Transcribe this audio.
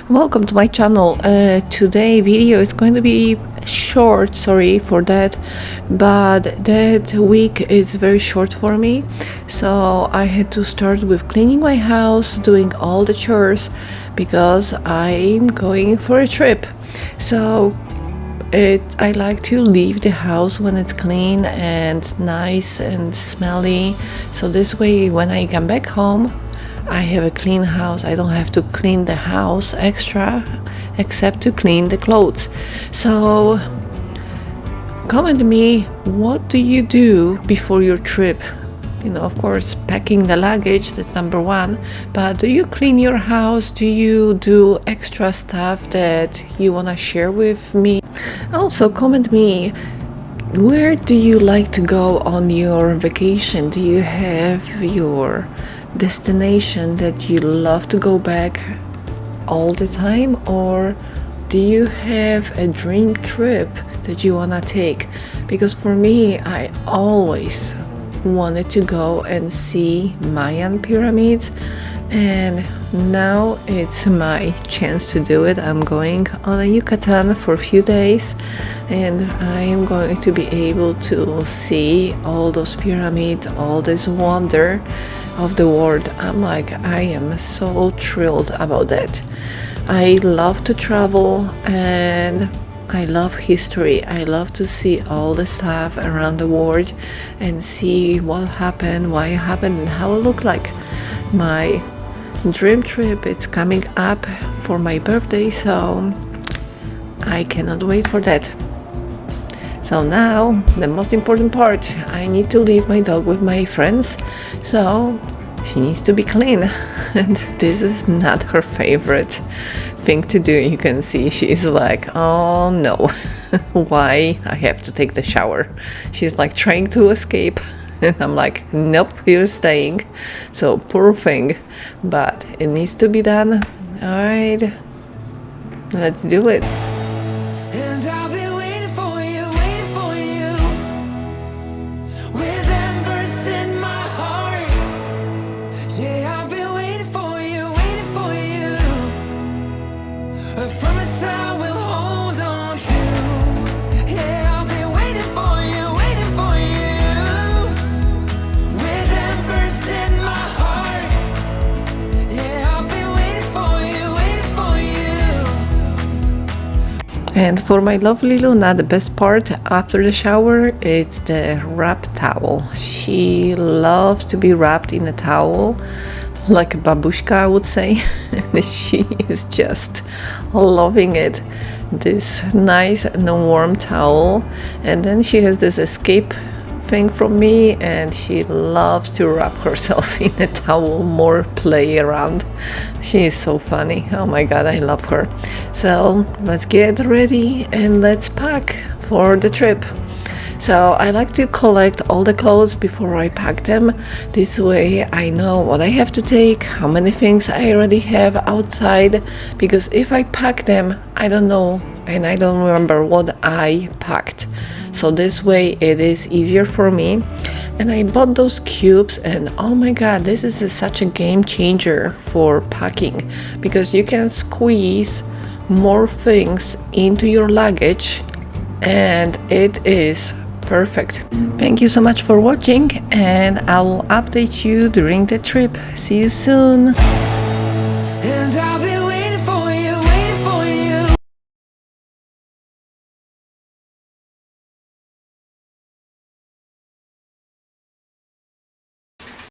Welcome to my channel. Today video is going to be short, sorry for that, but that week is very short for me, so I had to start with cleaning my house, doing all the chores because I'm going for a trip. So I like to leave the house when it's clean and nice and smelly, so this way when I come back home I have a clean house. I don't have to clean the house extra except to clean the clothes. So comment me, what do you do before your trip? Of course, packing the luggage, that's number one, but do you clean your house? Do you do extra stuff that you want to share with me? Also comment me, where do you like to go on your vacation? Do you have your destination that you love to go back all the time, or do you have a dream trip that you want to take? Because for me, I always wanted to go and see Mayan pyramids, and now it's my chance to do it. I'm going on a Yucatan for a few days and I am going to be able to see all those pyramids, all this wonder of the world. I am so thrilled about that. I love to travel and I love history. I love to see all the stuff around the world and see what happened, why it happened, and how it looked like. My dream trip, it's coming up for my birthday, so I cannot wait for that. So now the most important part, I need to leave my dog with my friends, so she needs to be clean and this is not her favorite thing to do. You can see she's like, oh no, why I have to take the shower. She's like trying to escape and I'm like, nope, you're staying. So poor thing, but it needs to be done. All right, let's do it. And I'll be waiting for you, with embers in my heart. Yeah, I've been waiting for you. I promise I will hold on to. Yeah, I've been waiting for you, with embers in my heart. Yeah, I've been waiting for you. And for my lovely Luna, the best part after the shower, it's the wrap towel. She loves to be wrapped in a towel, like a babushka, I would say. She is just loving it. This nice and warm towel. And then she has this escape thing from me, and she loves to wrap herself in a towel, more play around. She is so funny. Oh my god, I love her. So let's get ready and let's pack for the trip. So I like to collect all the clothes before I pack them. This way I know what I have to take, how many things I already have outside, because if I pack them, I don't know and I don't remember what I packed. So this way it is easier for me. And I bought those cubes, and oh my god, this is such a game changer for packing, because you can squeeze more things into your luggage and it is perfect. Thank you so much for watching, and I will update you during the trip. See you soon. And